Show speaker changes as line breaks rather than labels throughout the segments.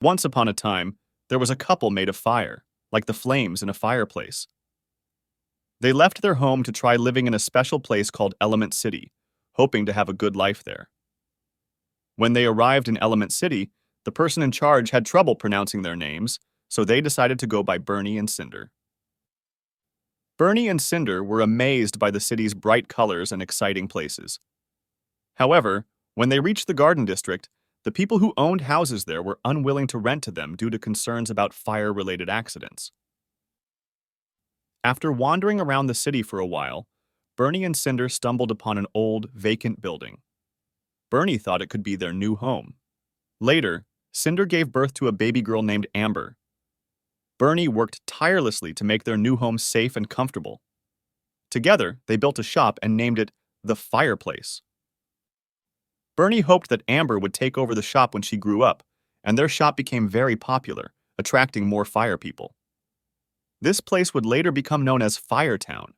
Once upon a time, there was a couple made of fire, like the flames in a fireplace. They left their home to try living in a special place called Element City, hoping to have a good life there. When they arrived in Element City, the person in charge had trouble pronouncing their names, so they decided to go by Bernie and Cinder. Bernie and Cinder were amazed by the city's bright colors and exciting places. However, when they reached the Garden District, the people who owned houses there were unwilling to rent to them due to concerns about fire-related accidents. After wandering around the city for a while, Bernie and Cinder stumbled upon an old, vacant building. Bernie thought it could be their new home. Later, Cinder gave birth to a baby girl named Amber. Bernie worked tirelessly to make their new home safe and comfortable. Together, they built a shop and named it the Fireplace. Bernie hoped that Amber would take over the shop when she grew up, and their shop became very popular, attracting more fire people. This place would later become known as Firetown.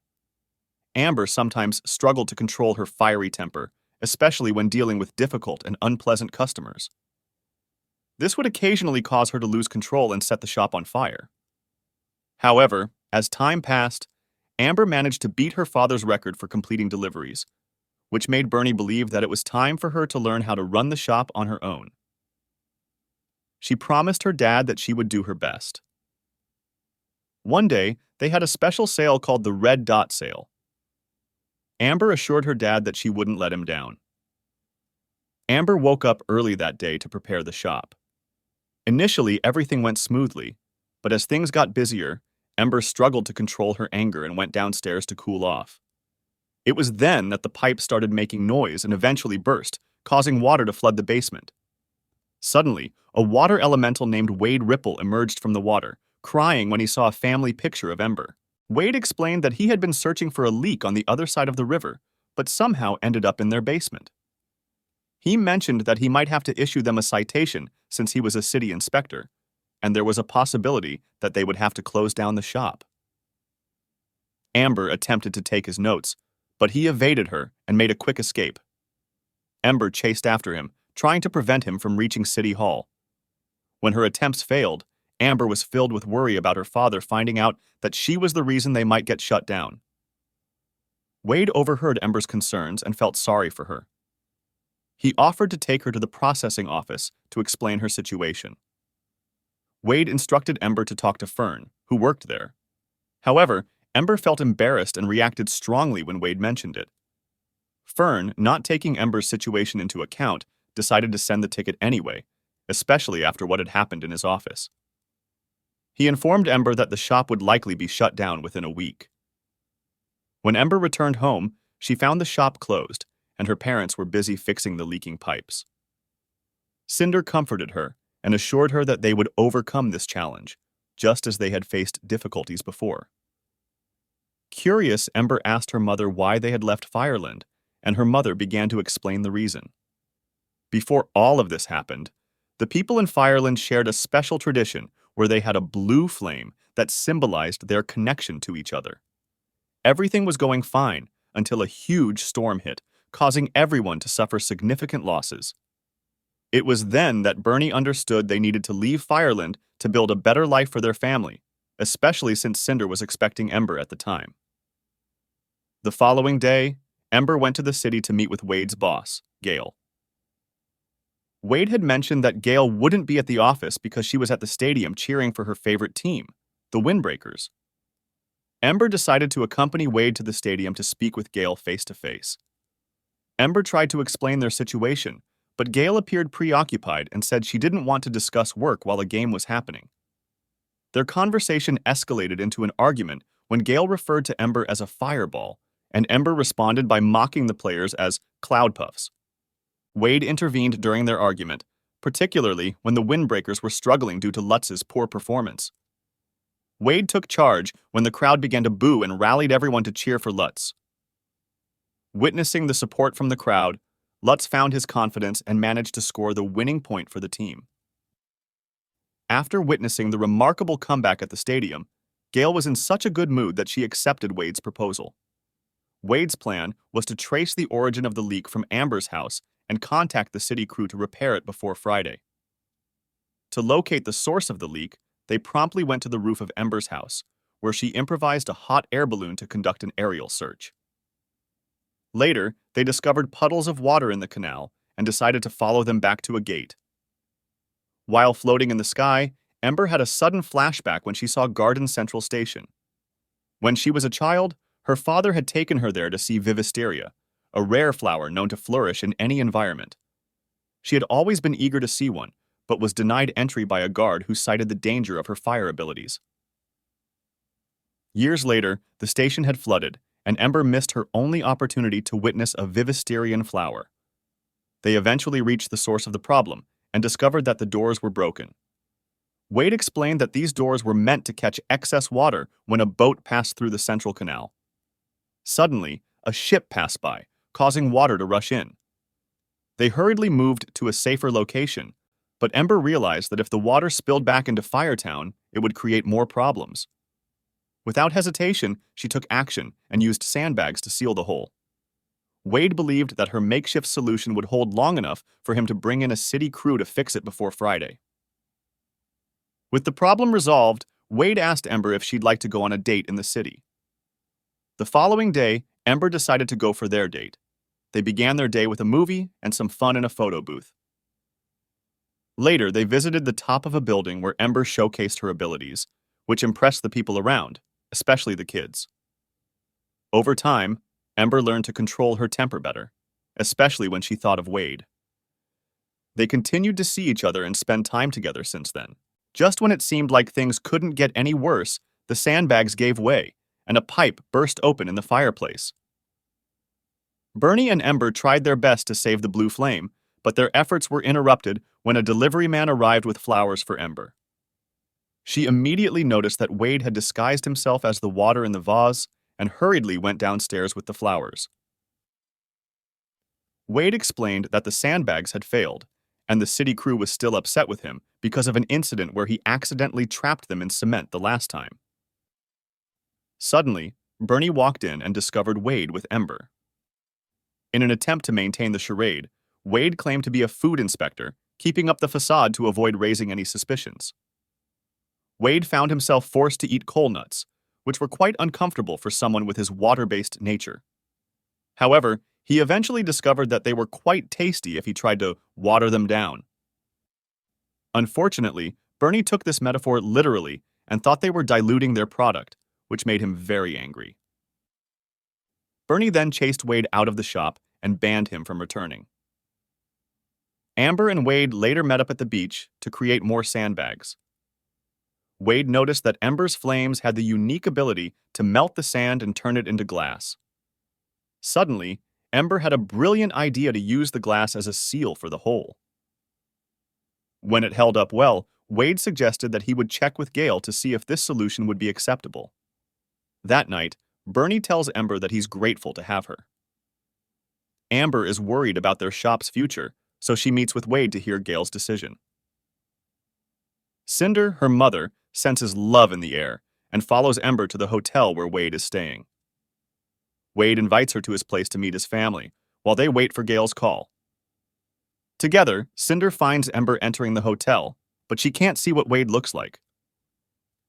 Amber sometimes struggled to control her fiery temper, especially when dealing with difficult and unpleasant customers. This would occasionally cause her to lose control and set the shop on fire. However, as time passed, Amber managed to beat her father's record for completing deliveries, which made Bernie believe that it was time for her to learn how to run the shop on her own. She promised her dad that she would do her best. One day, they had a special sale called the Red Dot Sale. Amber assured her dad that she wouldn't let him down. Amber woke up early that day to prepare the shop. Initially, everything went smoothly, but as things got busier, Amber struggled to control her anger and went downstairs to cool off. It was then that the pipe started making noise and eventually burst, causing water to flood the basement. Suddenly, a water elemental named Wade Ripple emerged from the water, crying when he saw a family picture of Ember. Wade explained that he had been searching for a leak on the other side of the river, but somehow ended up in their basement. He mentioned that he might have to issue them a citation since he was a city inspector, and there was a possibility that they would have to close down the shop. Amber attempted to take his notes, but he evaded her and made a quick escape. Ember chased after him, trying to prevent him from reaching City Hall. When her attempts failed, Amber was filled with worry about her father finding out that she was the reason they might get shut down. Wade overheard Ember's concerns and felt sorry for her. He offered to take her to the processing office to explain her situation. Wade instructed Ember to talk to Fern, who worked there. However, Ember felt embarrassed and reacted strongly when Wade mentioned it. Fern, not taking Ember's situation into account, decided to send the ticket anyway, especially after what had happened in his office. He informed Ember that the shop would likely be shut down within a week. When Ember returned home, she found the shop closed, and her parents were busy fixing the leaking pipes. Cinder comforted her and assured her that they would overcome this challenge, just as they had faced difficulties before. Curious, Ember asked her mother why they had left Fireland, and her mother began to explain the reason. Before all of this happened, the people in Fireland shared a special tradition where they had a blue flame that symbolized their connection to each other. Everything was going fine until a huge storm hit, causing everyone to suffer significant losses. It was then that Bernie understood they needed to leave Fireland to build a better life for their family, especially since Cinder was expecting Ember at the time. The following day, Ember went to the city to meet with Wade's boss, Gail. Wade had mentioned that Gail wouldn't be at the office because she was at the stadium cheering for her favorite team, the Windbreakers. Ember decided to accompany Wade to the stadium to speak with Gail face-to-face. Ember tried to explain their situation, but Gail appeared preoccupied and said she didn't want to discuss work while a game was happening. Their conversation escalated into an argument when Gail referred to Ember as a fireball, and Ember responded by mocking the players as cloud puffs. Wade intervened during their argument, particularly when the Windbreakers were struggling due to Lutz's poor performance. Wade took charge when the crowd began to boo and rallied everyone to cheer for Lutz. Witnessing the support from the crowd, Lutz found his confidence and managed to score the winning point for the team. After witnessing the remarkable comeback at the stadium, Gail was in such a good mood that she accepted Wade's proposal. Wade's plan was to trace the origin of the leak from Amber's house and contact the city crew to repair it before Friday. To locate the source of the leak, they promptly went to the roof of Ember's house, where she improvised a hot air balloon to conduct an aerial search. Later, they discovered puddles of water in the canal and decided to follow them back to a gate. While floating in the sky, Ember had a sudden flashback when she saw Garden Central Station. When she was a child, her father had taken her there to see Vivisteria, a rare flower known to flourish in any environment. She had always been eager to see one, but was denied entry by a guard who cited the danger of her fire abilities. Years later, the station had flooded, and Ember missed her only opportunity to witness a Vivisterian flower. They eventually reached the source of the problem and discovered that the doors were broken. Wade explained that these doors were meant to catch excess water when a boat passed through the central canal. Suddenly, a ship passed by, causing water to rush in. They hurriedly moved to a safer location, but Ember realized that if the water spilled back into Firetown, it would create more problems. Without hesitation, she took action and used sandbags to seal the hole. Wade believed that her makeshift solution would hold long enough for him to bring in a city crew to fix it before Friday. With the problem resolved, Wade asked Ember if she'd like to go on a date in the city. The following day, Ember decided to go for their date. They began their day with a movie and some fun in a photo booth. Later, they visited the top of a building where Ember showcased her abilities, which impressed the people around, especially the kids. Over time, Ember learned to control her temper better, especially when she thought of Wade. They continued to see each other and spend time together since then. Just when it seemed like things couldn't get any worse, the sandbags gave way, and a pipe burst open in the fireplace. Bernie and Ember tried their best to save the blue flame, but their efforts were interrupted when a delivery man arrived with flowers for Ember. She immediately noticed that Wade had disguised himself as the water in the vase and hurriedly went downstairs with the flowers. Wade explained that the sandbags had failed, and the city crew was still upset with him because of an incident where he accidentally trapped them in cement the last time. Suddenly, Bernie walked in and discovered Wade with Ember. In an attempt to maintain the charade, Wade claimed to be a food inspector, keeping up the facade to avoid raising any suspicions. Wade found himself forced to eat coal nuts, which were quite uncomfortable for someone with his water-based nature. However, he eventually discovered that they were quite tasty if he tried to water them down. Unfortunately, Bernie took this metaphor literally and thought they were diluting their product, which made him very angry. Bernie then chased Wade out of the shop and banned him from returning. Amber and Wade later met up at the beach to create more sandbags. Wade noticed that Ember's flames had the unique ability to melt the sand and turn it into glass. Suddenly, Ember had a brilliant idea to use the glass as a seal for the hole. When it held up well, Wade suggested that he would check with Gale to see if this solution would be acceptable. That night, Bernie tells Ember that he's grateful to have her. Amber is worried about their shop's future, so she meets with Wade to hear Gale's decision. Cinder, her mother, senses love in the air and follows Ember to the hotel where Wade is staying. Wade invites her to his place to meet his family, while they wait for Gale's call. Together, Cinder finds Ember entering the hotel, but she can't see what Wade looks like.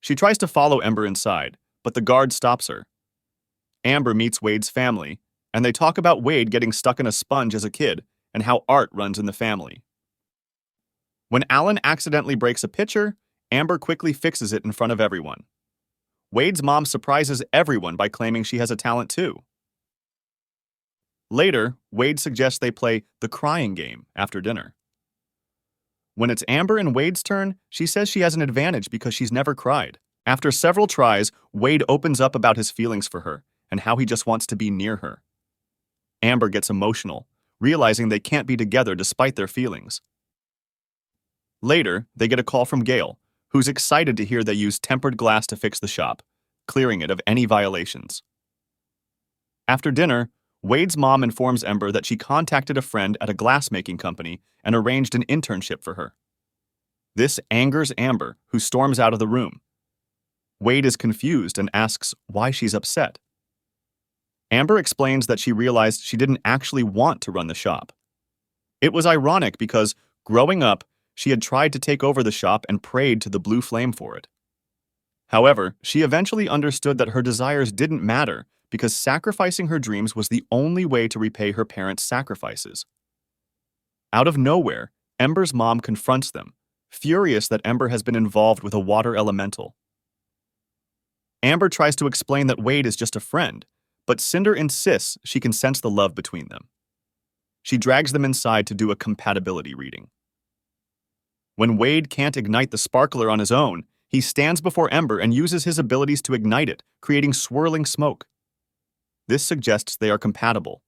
She tries to follow Ember inside, but the guard stops her. Amber meets Wade's family, and they talk about Wade getting stuck in a sponge as a kid and how art runs in the family. When Alan accidentally breaks a pitcher, Amber quickly fixes it in front of everyone. Wade's mom surprises everyone by claiming she has a talent too. Later, Wade suggests they play the crying game after dinner. When it's Amber and Wade's turn, she says she has an advantage because she's never cried. After several tries, Wade opens up about his feelings for her and how he just wants to be near her. Amber gets emotional, realizing they can't be together despite their feelings. Later, they get a call from Gale, who's excited to hear they use tempered glass to fix the shop, clearing it of any violations. After dinner, Wade's mom informs Ember that she contacted a friend at a glassmaking company and arranged an internship for her. This angers Amber, who storms out of the room. Wade is confused and asks why she's upset. Amber explains that she realized she didn't actually want to run the shop. It was ironic because, growing up, she had tried to take over the shop and prayed to the blue flame for it. However, she eventually understood that her desires didn't matter because sacrificing her dreams was the only way to repay her parents' sacrifices. Out of nowhere, Ember's mom confronts them, furious that Ember has been involved with a water elemental. Amber tries to explain that Wade is just a friend, but Cinder insists she can sense the love between them. She drags them inside to do a compatibility reading. When Wade can't ignite the sparkler on his own, he stands before Ember and uses his abilities to ignite it, creating swirling smoke. This suggests they are compatible.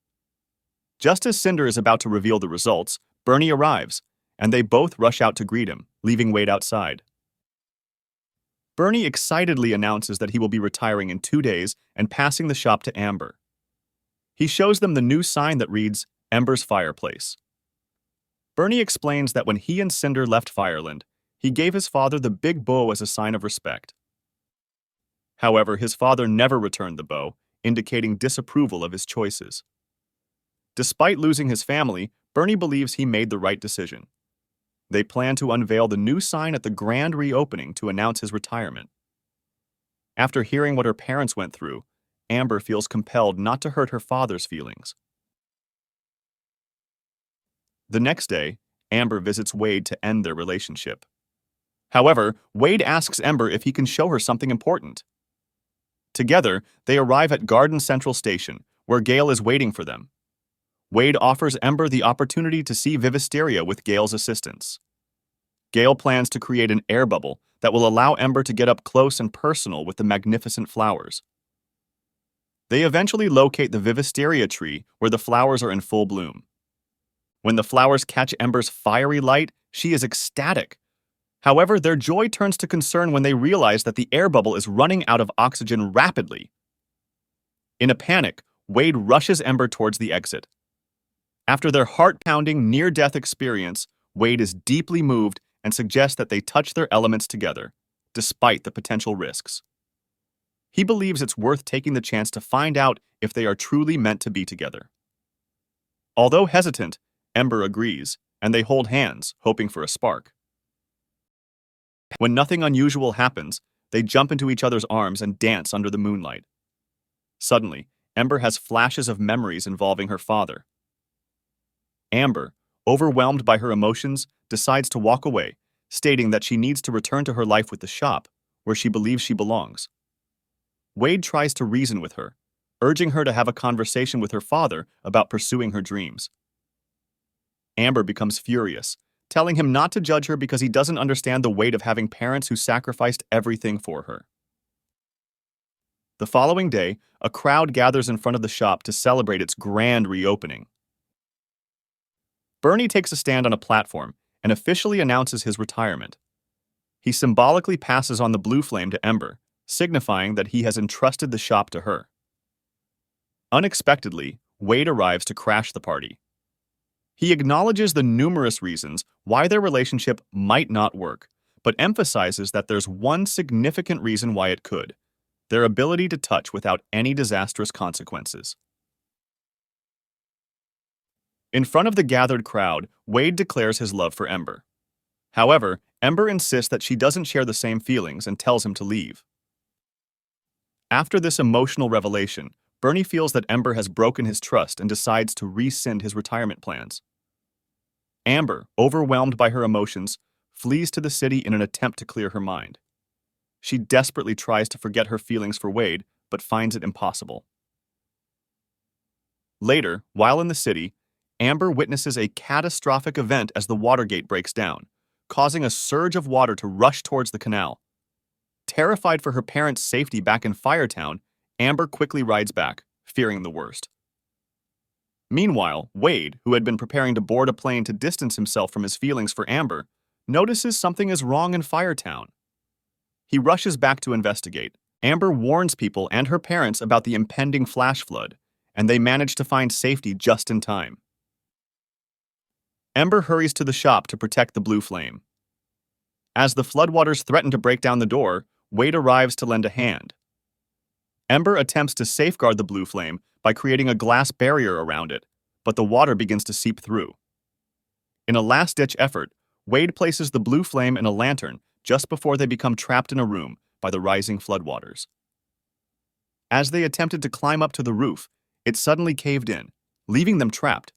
Just as Cinder is about to reveal the results, Bernie arrives, and they both rush out to greet him, leaving Wade outside. Bernie excitedly announces that he will be retiring in 2 days and passing the shop to Amber. He shows them the new sign that reads, Ember's Fireplace. Bernie explains that when he and Cinder left Fireland, he gave his father the big bow as a sign of respect. However, his father never returned the bow, indicating disapproval of his choices. Despite losing his family, Bernie believes he made the right decision. They plan to unveil the new sign at the grand reopening to announce his retirement. After hearing what her parents went through, Amber feels compelled not to hurt her father's feelings. The next day, Amber visits Wade to end their relationship. However, Wade asks Ember if he can show her something important. Together, they arrive at Garden Central Station, where Gale is waiting for them. Wade offers Ember the opportunity to see Vivisteria with Gale's assistance. Gale plans to create an air bubble that will allow Ember to get up close and personal with the magnificent flowers. They eventually locate the Vivisteria tree where the flowers are in full bloom. When the flowers catch Ember's fiery light, she is ecstatic. However, their joy turns to concern when they realize that the air bubble is running out of oxygen rapidly. In a panic, Wade rushes Ember towards the exit. After their heart-pounding, near-death experience, Wade is deeply moved and suggests that they touch their elements together, despite the potential risks. He believes it's worth taking the chance to find out if they are truly meant to be together. Although hesitant, Ember agrees, and they hold hands, hoping for a spark. When nothing unusual happens, they jump into each other's arms and dance under the moonlight. Suddenly, Ember has flashes of memories involving her father. Amber, overwhelmed by her emotions, decides to walk away, stating that she needs to return to her life with the shop, where she believes she belongs. Wade tries to reason with her, urging her to have a conversation with her father about pursuing her dreams. Amber becomes furious, telling him not to judge her because he doesn't understand the weight of having parents who sacrificed everything for her. The following day, a crowd gathers in front of the shop to celebrate its grand reopening. Bernie takes a stand on a platform and officially announces his retirement. He symbolically passes on the blue flame to Ember, signifying that he has entrusted the shop to her. Unexpectedly, Wade arrives to crash the party. He acknowledges the numerous reasons why their relationship might not work, but emphasizes that there's one significant reason why it could: their ability to touch without any disastrous consequences. In front of the gathered crowd, Wade declares his love for Ember. However, Ember insists that she doesn't share the same feelings and tells him to leave. After this emotional revelation, Bernie feels that Ember has broken his trust and decides to rescind his retirement plans. Amber, overwhelmed by her emotions, flees to the city in an attempt to clear her mind. She desperately tries to forget her feelings for Wade, but finds it impossible. Later, while in the city, Amber witnesses a catastrophic event as the water gate breaks down, causing a surge of water to rush towards the canal. Terrified for her parents' safety back in Firetown, Amber quickly rides back, fearing the worst. Meanwhile, Wade, who had been preparing to board a plane to distance himself from his feelings for Amber, notices something is wrong in Firetown. He rushes back to investigate. Amber warns people and her parents about the impending flash flood, and they manage to find safety just in time. Ember hurries to the shop to protect the blue flame. As the floodwaters threaten to break down the door, Wade arrives to lend a hand. Ember attempts to safeguard the blue flame by creating a glass barrier around it, but the water begins to seep through. In a last-ditch effort, Wade places the blue flame in a lantern just before they become trapped in a room by the rising floodwaters. As they attempted to climb up to the roof, it suddenly caved in, leaving them trapped.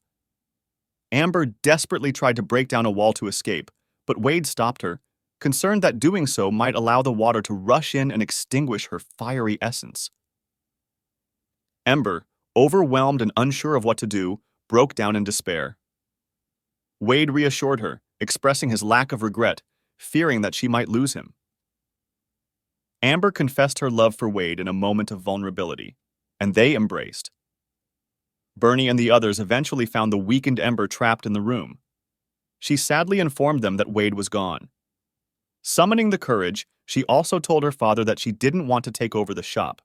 Amber desperately tried to break down a wall to escape, but Wade stopped her, concerned that doing so might allow the water to rush in and extinguish her fiery essence. Ember, overwhelmed and unsure of what to do, broke down in despair. Wade reassured her, expressing his lack of regret, fearing that she might lose him. Amber confessed her love for Wade in a moment of vulnerability, and they embraced. Bernie and the others eventually found the weakened Ember trapped in the room. She sadly informed them that Wade was gone. Summoning the courage, she also told her father that she didn't want to take over the shop.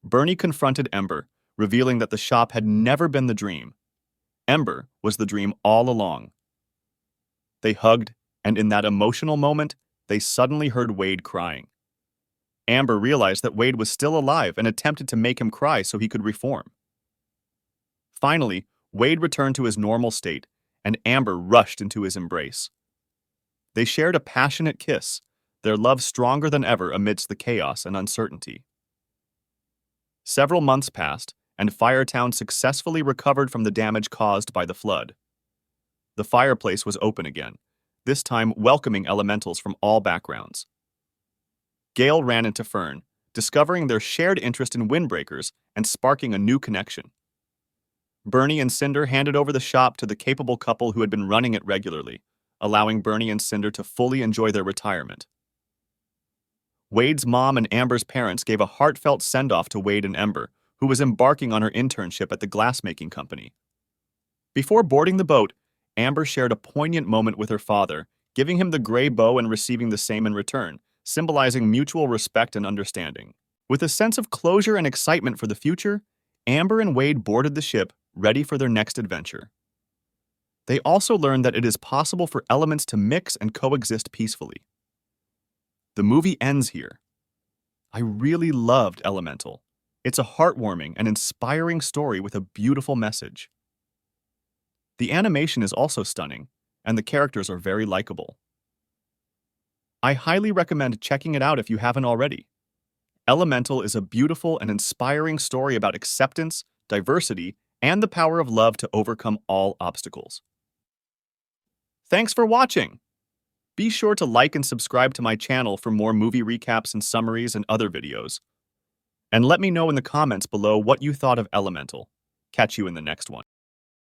Bernie confronted Ember, revealing that the shop had never been the dream. Ember was the dream all along. They hugged, and in that emotional moment, they suddenly heard Wade crying. Amber realized that Wade was still alive and attempted to make him cry so he could reform. Finally, Wade returned to his normal state, and Amber rushed into his embrace. They shared a passionate kiss, their love stronger than ever amidst the chaos and uncertainty. Several months passed, and Firetown successfully recovered from the damage caused by the flood. The fireplace was open again, this time welcoming elementals from all backgrounds. Gale ran into Fern, discovering their shared interest in windbreakers and sparking a new connection. Bernie and Cinder handed over the shop to the capable couple who had been running it regularly, allowing Bernie and Cinder to fully enjoy their retirement. Wade's mom and Amber's parents gave a heartfelt send-off to Wade and Ember, who was embarking on her internship at the glassmaking company. Before boarding the boat, Amber shared a poignant moment with her father, giving him the gray bow and receiving the same in return, symbolizing mutual respect and understanding. With a sense of closure and excitement for the future, Amber and Wade boarded the ship, ready for their next adventure. They also learned that it is possible for elements to mix and coexist peacefully. The movie ends here. I really loved Elemental. It's a heartwarming and inspiring story with a beautiful message. The animation is also stunning, and the characters are very likable. I highly recommend checking it out if you haven't already. Elemental is a beautiful and inspiring story about acceptance, diversity, and the power of love to overcome all obstacles. Thanks for watching! Be sure to like and subscribe to my channel for more movie recaps and summaries and other videos. And let me know in the comments below what you thought of Elemental. Catch you in the next one.